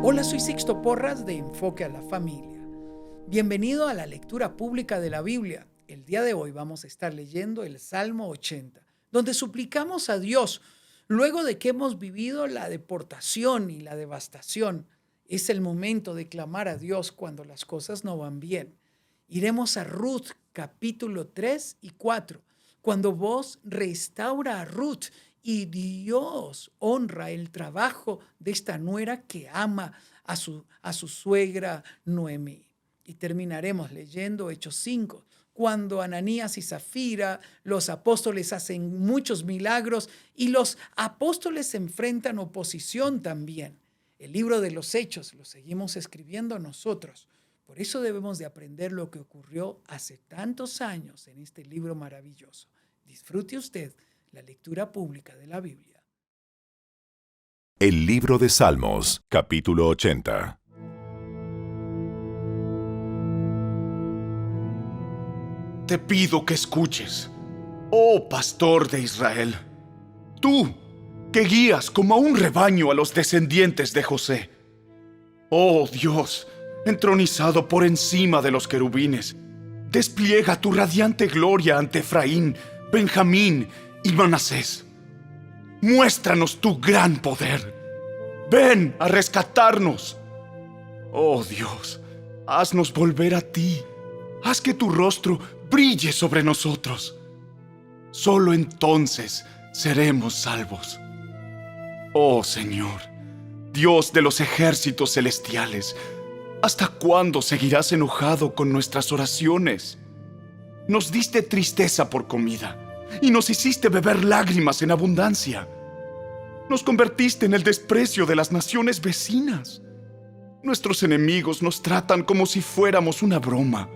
Hola, soy Sixto Porras de Enfoque a la Familia. Bienvenido a la lectura pública de la Biblia. El día de hoy vamos a estar leyendo el Salmo 80, donde suplicamos a Dios, luego de que hemos vivido la deportación y la devastación. Es el momento de clamar a Dios cuando las cosas no van bien. Iremos a Ruth capítulo 3 y 4, cuando Boaz restaura a Ruth y Dios honra el trabajo de esta nuera que ama a su suegra Noemí. Y terminaremos leyendo Hechos 5, cuando Ananías y Zafira, los apóstoles hacen muchos milagros y los apóstoles enfrentan oposición también. El libro de los Hechos lo seguimos escribiendo nosotros. Por eso debemos de aprender lo que ocurrió hace tantos años en este libro maravilloso. Disfrute usted la lectura pública de la Biblia. El libro de Salmos, capítulo 80. Te pido que escuches, oh pastor de Israel, tú que guías como a un rebaño a los descendientes de José. Oh Dios, entronizado por encima de los querubines, despliega tu radiante gloria ante Efraín, Benjamín y Manasés. Muéstranos tu gran poder. Ven a rescatarnos. Oh Dios, haznos volver a ti. Haz que tu rostro brille sobre nosotros. Solo entonces seremos salvos. Oh Señor, Dios de los ejércitos celestiales, ¿hasta cuándo seguirás enojado con nuestras oraciones? Nos diste tristeza por comida y nos hiciste beber lágrimas en abundancia. Nos convertiste en el desprecio de las naciones vecinas. Nuestros enemigos nos tratan como si fuéramos una broma.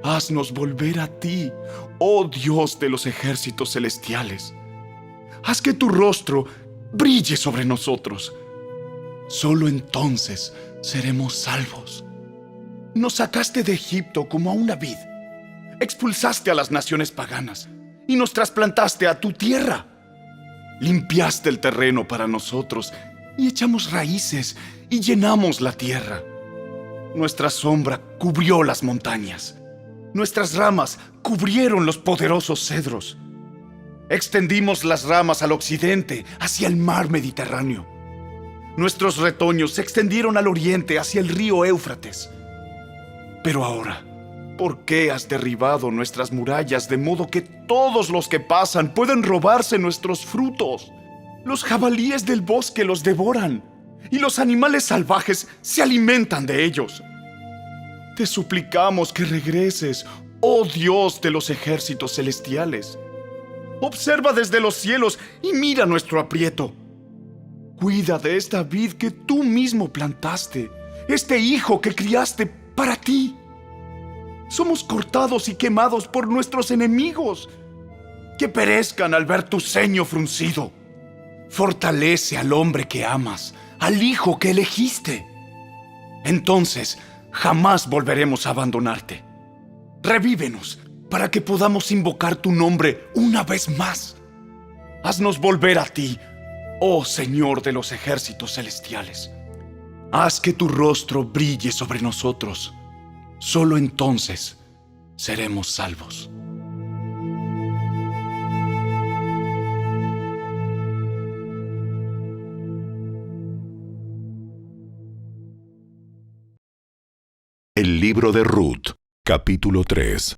Haznos volver a ti, oh Dios de los ejércitos celestiales. Haz que tu rostro brille sobre nosotros. Solo entonces seremos salvos. Nos sacaste de Egipto como a una vid. Expulsaste a las naciones paganas y nos trasplantaste a tu tierra. Limpiaste el terreno para nosotros y echamos raíces y llenamos la tierra. Nuestra sombra cubrió las montañas. Nuestras ramas cubrieron los poderosos cedros. Extendimos las ramas al occidente, hacia el mar Mediterráneo. Nuestros retoños se extendieron al oriente, hacia el río Éufrates. Pero ahora, ¿por qué has derribado nuestras murallas de modo que todos los que pasan pueden robarse nuestros frutos? Los jabalíes del bosque los devoran y los animales salvajes se alimentan de ellos. Te suplicamos que regreses, oh Dios de los ejércitos celestiales. Observa desde los cielos y mira nuestro aprieto. Cuida de esta vid que tú mismo plantaste, este hijo que criaste para ti. Somos cortados y quemados por nuestros enemigos, que perezcan al ver tu ceño fruncido. Fortalece al hombre que amas, al hijo que elegiste. Entonces jamás volveremos a abandonarte. Revívenos para que podamos invocar tu nombre una vez más. Haznos volver a ti, oh Señor de los ejércitos celestiales. Haz que tu rostro brille sobre nosotros. Solo entonces seremos salvos. El libro de Ruth, capítulo 3.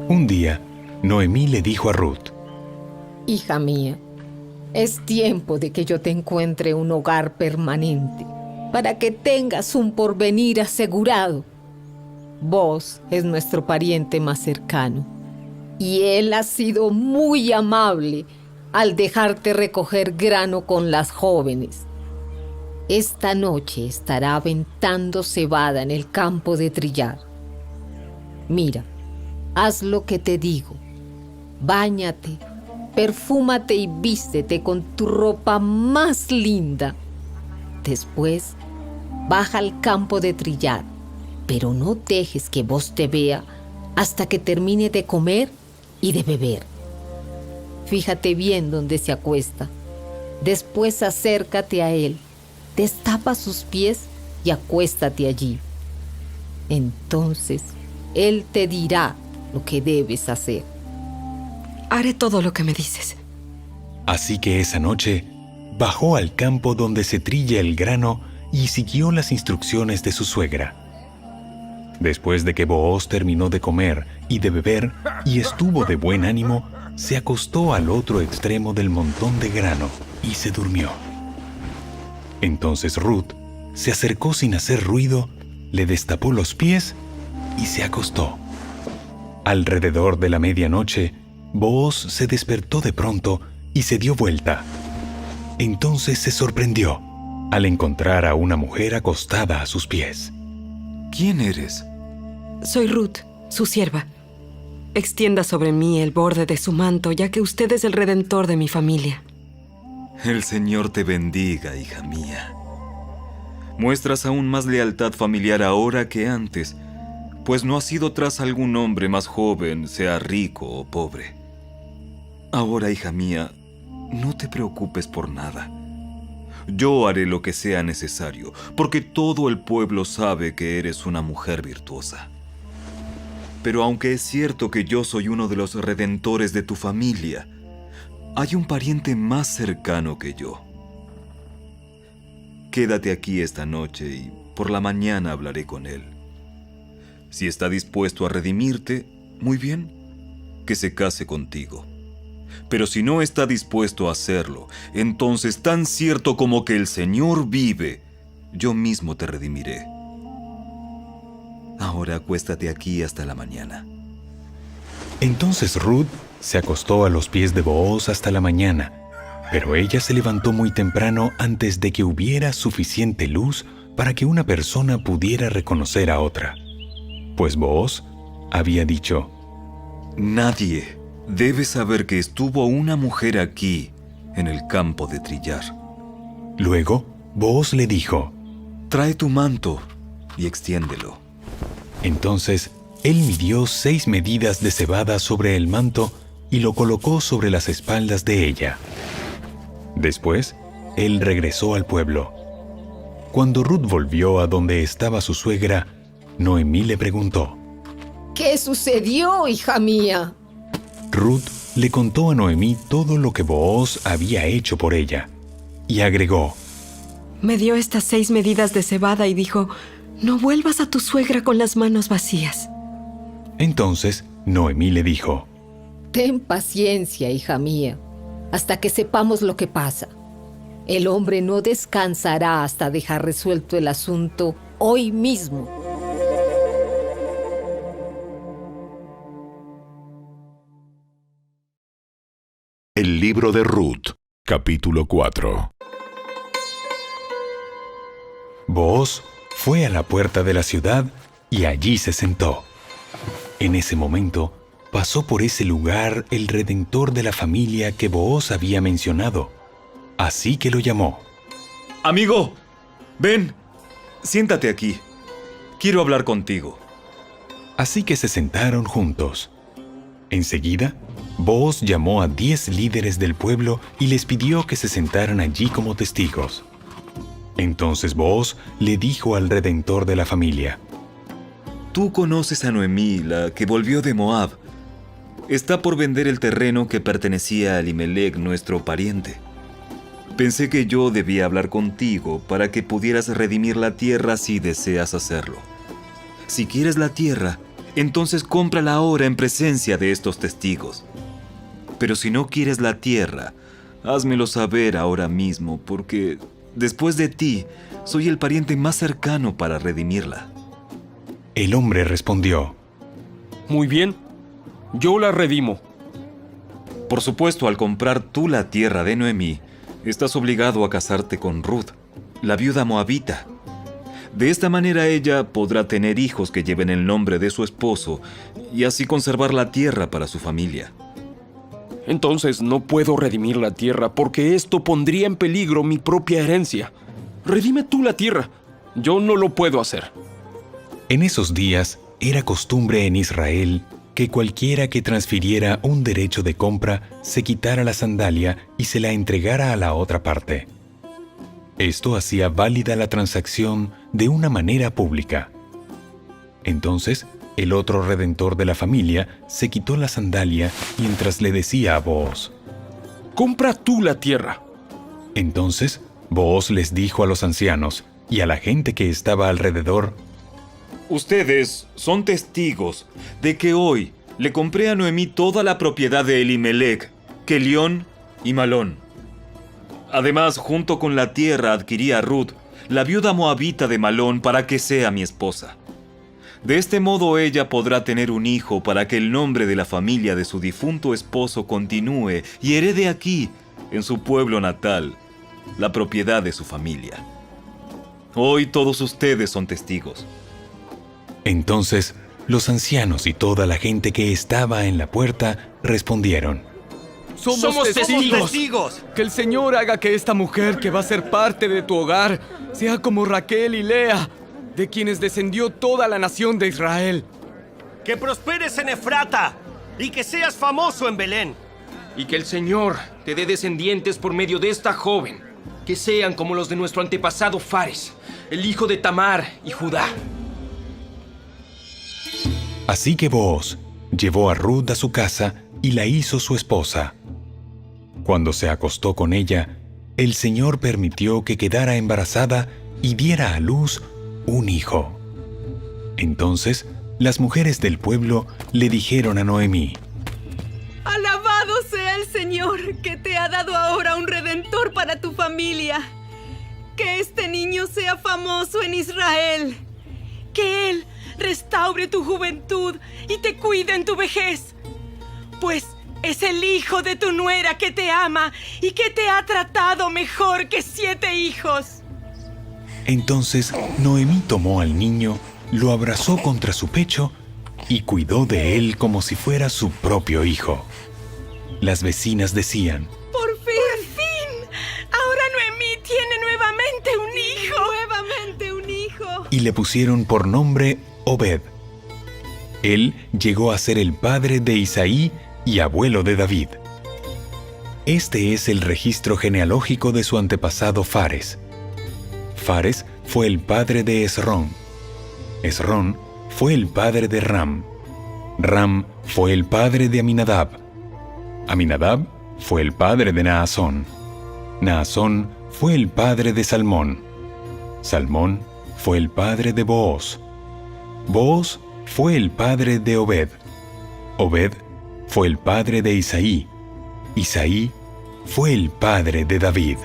Un día, Noemí le dijo a Ruth: Hija mía, es tiempo de que yo te encuentre un hogar permanente, para que tengas un porvenir asegurado. Boaz es nuestro pariente más cercano, y él ha sido muy amable al dejarte recoger grano con las jóvenes. Esta noche estará aventando cebada en el campo de trillar. Mira, haz lo que te digo. Báñate, perfúmate y vístete con tu ropa más linda. Después, baja al campo de trillar, pero no dejes que Boaz te vea hasta que termine de comer y de beber. Fíjate bien dónde se acuesta. Después acércate a él, destapa sus pies y acuéstate allí. Entonces él te dirá lo que debes hacer. Haré todo lo que me dices. Así que esa noche bajó al campo donde se trilla el grano y siguió las instrucciones de su suegra. Después de que Booz terminó de comer y de beber y estuvo de buen ánimo, se acostó al otro extremo del montón de grano y se durmió. Entonces Ruth se acercó sin hacer ruido, le destapó los pies y se acostó. Alrededor de la medianoche, Booz se despertó de pronto y se dio vuelta. Entonces se sorprendió al encontrar a una mujer acostada a sus pies. ¿Quién eres? Soy Ruth, su sierva. Extienda sobre mí el borde de su manto, ya que usted es el redentor de mi familia. El Señor te bendiga, hija mía. Muestras aún más lealtad familiar ahora que antes, pues no has ido tras algún hombre más joven, sea rico o pobre. Ahora, hija mía, no te preocupes por nada. Yo haré lo que sea necesario, porque todo el pueblo sabe que eres una mujer virtuosa. Pero aunque es cierto que yo soy uno de los redentores de tu familia, hay un pariente más cercano que yo. Quédate aquí esta noche y por la mañana hablaré con él. Si está dispuesto a redimirte, muy bien, que se case contigo. Pero si no está dispuesto a hacerlo, entonces tan cierto como que el Señor vive, yo mismo te redimiré. Ahora acuéstate aquí hasta la mañana. Entonces Ruth se acostó a los pies de Booz hasta la mañana, pero ella se levantó muy temprano antes de que hubiera suficiente luz para que una persona pudiera reconocer a otra. Pues Booz había dicho: Nadie debe saber que estuvo una mujer aquí, en el campo de trillar. Luego, Booz le dijo: Trae tu manto y extiéndelo. Entonces, él midió 6 medidas de cebada sobre el manto y lo colocó sobre las espaldas de ella. Después, él regresó al pueblo. Cuando Ruth volvió a donde estaba su suegra, Noemí le preguntó: ¿Qué sucedió, hija mía? Ruth le contó a Noemí todo lo que Booz había hecho por ella, y agregó: Me dio estas 6 medidas de cebada y dijo: no vuelvas a tu suegra con las manos vacías. Entonces Noemí le dijo: Ten paciencia, hija mía, hasta que sepamos lo que pasa. El hombre no descansará hasta dejar resuelto el asunto hoy mismo. El libro de Ruth, capítulo 4. Booz fue a la puerta de la ciudad y allí se sentó. En ese momento pasó por ese lugar el redentor de la familia que Booz había mencionado. Así que lo llamó. Amigo, ven, siéntate aquí. Quiero hablar contigo. Así que se sentaron juntos. Enseguida, Booz llamó a 10 líderes del pueblo y les pidió que se sentaran allí como testigos. Entonces Booz le dijo al redentor de la familia: Tú conoces a Noemí, la que volvió de Moab. Está por vender el terreno que pertenecía a Elimelec, nuestro pariente. Pensé que yo debía hablar contigo para que pudieras redimir la tierra si deseas hacerlo. Si quieres la tierra, entonces cómprala ahora en presencia de estos testigos. Pero si no quieres la tierra, házmelo saber ahora mismo, porque después de ti, soy el pariente más cercano para redimirla. El hombre respondió: Muy bien, yo la redimo. Por supuesto, al comprar tú la tierra de Noemí, estás obligado a casarte con Ruth, la viuda moabita. De esta manera ella podrá tener hijos que lleven el nombre de su esposo y así conservar la tierra para su familia. Entonces no puedo redimir la tierra porque esto pondría en peligro mi propia herencia. Redime tú la tierra. Yo no lo puedo hacer. En esos días era costumbre en Israel que cualquiera que transfiriera un derecho de compra se quitara la sandalia y se la entregara a la otra parte. Esto hacía válida la transacción de una manera pública. Entonces, el otro redentor de la familia se quitó la sandalia mientras le decía a Booz: Compra tú la tierra. Entonces, Booz les dijo a los ancianos y a la gente que estaba alrededor: Ustedes son testigos de que hoy le compré a Noemí toda la propiedad de Elimelec, Kelión y Malón. Además, junto con la tierra adquirí a Ruth, la viuda moabita de Malón, para que sea mi esposa. De este modo ella podrá tener un hijo para que el nombre de la familia de su difunto esposo continúe y herede aquí, en su pueblo natal, la propiedad de su familia. Hoy todos ustedes son testigos. Entonces, los ancianos y toda la gente que estaba en la puerta respondieron: ¡Somos testigos! Que el Señor haga que esta mujer que va a ser parte de tu hogar sea como Raquel y Lea, de quienes descendió toda la nación de Israel. Que prosperes en Efrata y que seas famoso en Belén. Y que el Señor te dé descendientes por medio de esta joven, que sean como los de nuestro antepasado Fares, el hijo de Tamar y Judá. Así que Booz llevó a Ruth a su casa y la hizo su esposa. Cuando se acostó con ella, el Señor permitió que quedara embarazada y diera a luz un hijo. Entonces, las mujeres del pueblo le dijeron a Noemí: Alabado sea el Señor, que te ha dado ahora un redentor para tu familia. Que este niño sea famoso en Israel. Que él restaure tu juventud y te cuide en tu vejez. Pues es el hijo de tu nuera que te ama y que te ha tratado mejor que 7 hijos. Entonces Noemí tomó al niño, lo abrazó contra su pecho y cuidó de él como si fuera su propio hijo. Las vecinas decían: ¡Por fin! ¡Por fin! Ahora Noemí tiene nuevamente un hijo. ¡Nuevamente un hijo! Y le pusieron por nombre Obed. Él llegó a ser el padre de Isaí y abuelo de David. Este es el registro genealógico de su antepasado Fares. Fares fue el padre de Esrón. Esrón fue el padre de Ram. Ram fue el padre de Aminadab. Aminadab fue el padre de Naasón. Naasón fue el padre de Salmón. Salmón fue el padre de Booz. Booz fue el padre de Obed. Obed fue el padre de Isaí. Isaí fue el padre de David.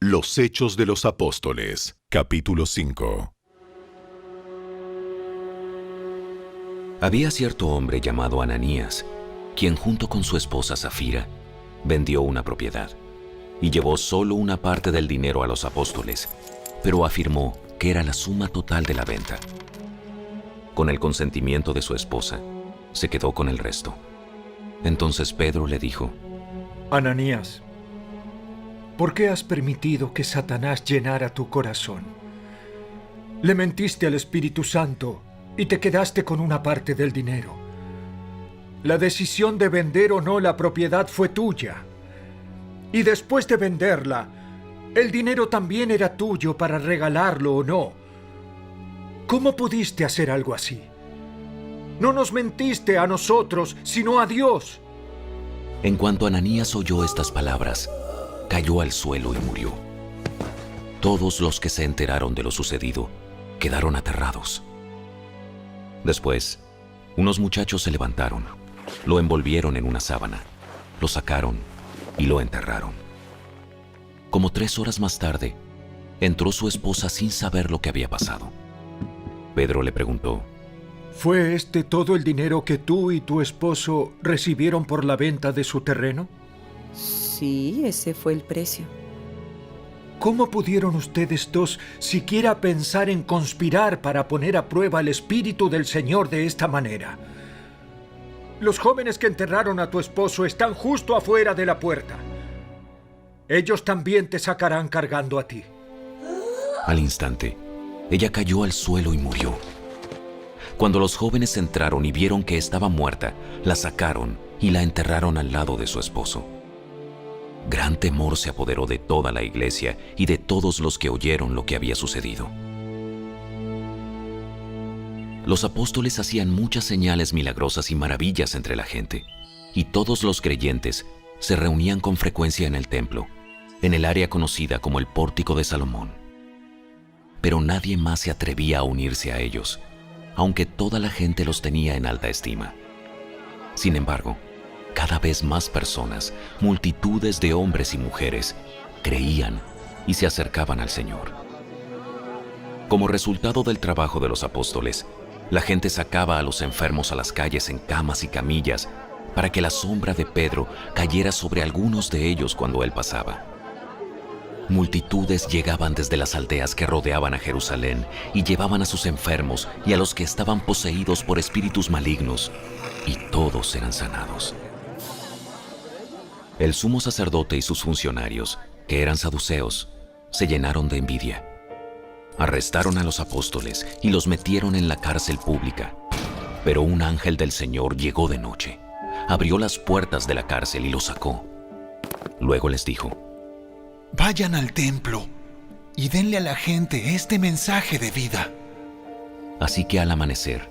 Los Hechos de los Apóstoles, capítulo 5. Había cierto hombre llamado Ananías, quien junto con su esposa Zafira vendió una propiedad y llevó solo una parte del dinero a los apóstoles, pero afirmó que era la suma total de la venta. Con el consentimiento de su esposa, se quedó con el resto. Entonces Pedro le dijo: Ananías, ¿por qué has permitido que Satanás llenara tu corazón? Le mentiste al Espíritu Santo y te quedaste con una parte del dinero. La decisión de vender o no la propiedad fue tuya. Y después de venderla, el dinero también era tuyo para regalarlo o no. ¿Cómo pudiste hacer algo así? No nos mentiste a nosotros, sino a Dios. En cuanto Ananías oyó estas palabras, cayó al suelo y murió. Todos los que se enteraron de lo sucedido quedaron aterrados. Después, unos muchachos se levantaron, lo envolvieron en una sábana, lo sacaron y lo enterraron. Como 3 horas más tarde, entró su esposa sin saber lo que había pasado. Pedro le preguntó: ¿Fue este todo el dinero que tú y tu esposo recibieron por la venta de su terreno? Sí, ese fue el precio. ¿Cómo pudieron ustedes dos siquiera pensar en conspirar para poner a prueba el Espíritu del Señor de esta manera? Los jóvenes que enterraron a tu esposo están justo afuera de la puerta. ellos también te sacarán cargando a ti. Al instante, ella cayó al suelo y murió. Cuando los jóvenes entraron y vieron que estaba muerta, la sacaron y la enterraron al lado de su esposo. Gran temor se apoderó de toda la iglesia y de todos los que oyeron lo que había sucedido. Los apóstoles hacían muchas señales milagrosas y maravillas entre la gente, y todos los creyentes se reunían con frecuencia en el templo, en el área conocida como el Pórtico de Salomón. Pero nadie más se atrevía a unirse a ellos, aunque toda la gente los tenía en alta estima. Sin embargo, cada vez más personas, multitudes de hombres y mujeres, creían y se acercaban al Señor. Como resultado del trabajo de los apóstoles, la gente sacaba a los enfermos a las calles en camas y camillas para que la sombra de Pedro cayera sobre algunos de ellos cuando él pasaba. Multitudes llegaban desde las aldeas que rodeaban a Jerusalén y llevaban a sus enfermos y a los que estaban poseídos por espíritus malignos, y todos eran sanados. El sumo sacerdote y sus funcionarios, que eran saduceos, se llenaron de envidia. Arrestaron a los apóstoles y los metieron en la cárcel pública. Pero un ángel del Señor llegó de noche, abrió las puertas de la cárcel y los sacó. Luego les dijo: Vayan al templo y denle a la gente este mensaje de vida. Así que al amanecer,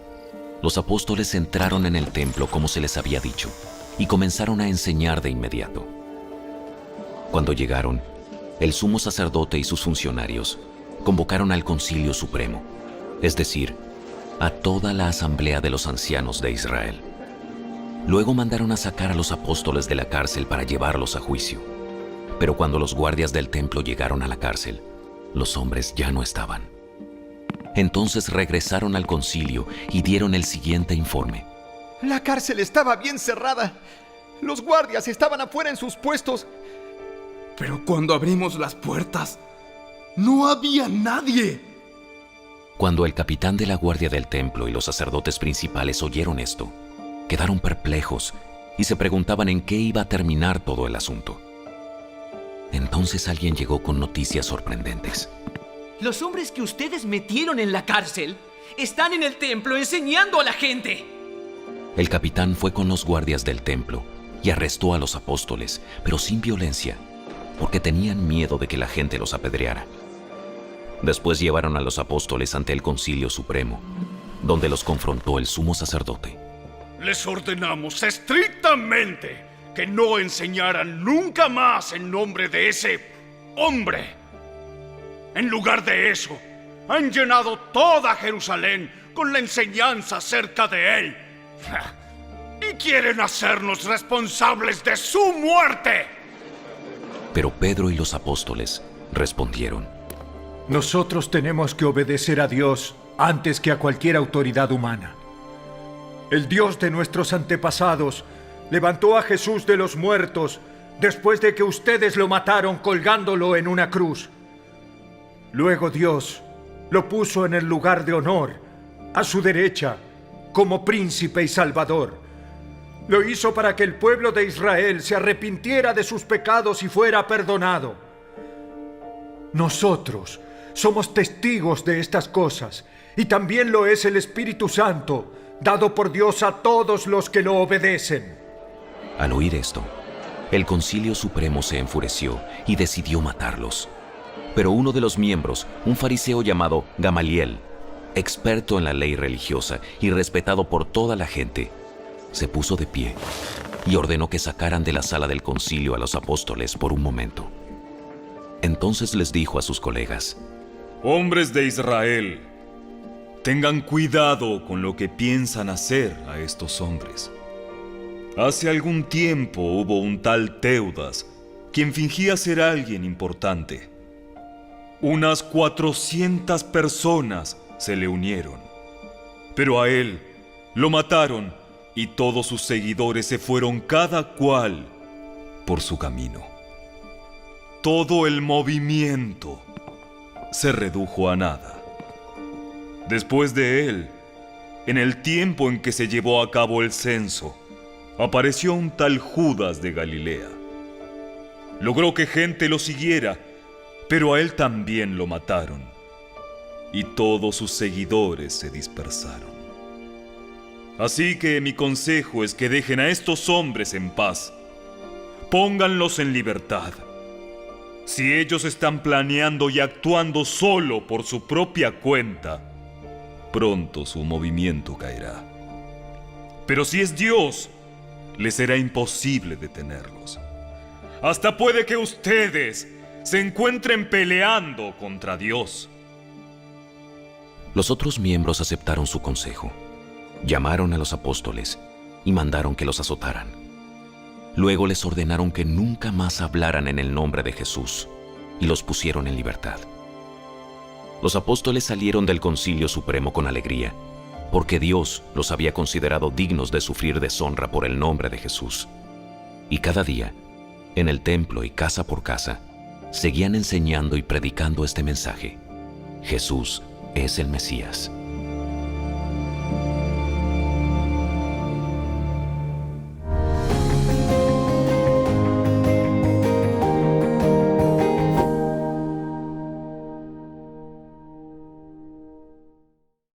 los apóstoles entraron en el templo como se les había dicho y comenzaron a enseñar de inmediato. Cuando llegaron, el sumo sacerdote y sus funcionarios convocaron al Concilio Supremo, es decir, a toda la asamblea de los ancianos de Israel. Luego mandaron a sacar a los apóstoles de la cárcel para llevarlos a juicio. Pero cuando los guardias del templo llegaron a la cárcel, los hombres ya no estaban. Entonces regresaron al concilio y dieron el siguiente informe. La cárcel estaba bien cerrada. Los guardias estaban afuera en sus puestos. Pero cuando abrimos las puertas, no había nadie. Cuando el capitán de la guardia del templo y los sacerdotes principales oyeron esto, quedaron perplejos y se preguntaban en qué iba a terminar todo el asunto. Entonces alguien llegó con noticias sorprendentes. Los hombres que ustedes metieron en la cárcel están en el templo enseñando a la gente. El capitán fue con los guardias del templo y arrestó a los apóstoles, pero sin violencia, porque tenían miedo de que la gente los apedreara. Después llevaron a los apóstoles ante el Concilio Supremo, donde los confrontó el sumo sacerdote. Les ordenamos estrictamente que no enseñaran nunca más en nombre de ese hombre. En lugar de eso, han llenado toda Jerusalén con la enseñanza acerca de él. Y quieren hacernos responsables de su muerte. Pero Pedro y los apóstoles respondieron: Nosotros tenemos que obedecer a Dios antes que a cualquier autoridad humana. El Dios de nuestros antepasados levantó a Jesús de los muertos después de que ustedes lo mataron colgándolo en una cruz. Luego Dios lo puso en el lugar de honor, a su derecha, como príncipe y salvador. Lo hizo para que el pueblo de Israel se arrepintiera de sus pecados y fuera perdonado. Nosotros somos testigos de estas cosas, y también lo es el Espíritu Santo, dado por Dios a todos los que lo obedecen. Al oír esto, el Concilio Supremo se enfureció y decidió matarlos. Pero uno de los miembros, un fariseo llamado Gamaliel, experto en la ley religiosa y respetado por toda la gente, se puso de pie y ordenó que sacaran de la sala del concilio a los apóstoles por un momento. Entonces les dijo a sus colegas: Hombres de Israel, tengan cuidado con lo que piensan hacer a estos hombres. Hace algún tiempo hubo un tal Teudas, quien fingía ser alguien importante. Unas 400 personas se le unieron, pero a él lo mataron y todos sus seguidores se fueron cada cual por su camino. Todo el movimiento se redujo a nada. Después de él, en el tiempo en que se llevó a cabo el censo, apareció un tal Judas de Galilea. Logró que gente lo siguiera, pero a él también lo mataron. Y todos sus seguidores se dispersaron. Así que mi consejo es que dejen a estos hombres en paz. Pónganlos en libertad. Si ellos están planeando y actuando solo por su propia cuenta, pronto su movimiento caerá. Pero si es Dios, les será imposible detenerlos. Hasta puede que ustedes se encuentren peleando contra Dios. Los otros miembros aceptaron su consejo. Llamaron a los apóstoles y mandaron que los azotaran. Luego les ordenaron que nunca más hablaran en el nombre de Jesús y los pusieron en libertad. Los apóstoles salieron del Concilio Supremo con alegría, porque Dios los había considerado dignos de sufrir deshonra por el nombre de Jesús. Y cada día, en el templo y casa por casa, seguían enseñando y predicando este mensaje: Jesús es el Mesías.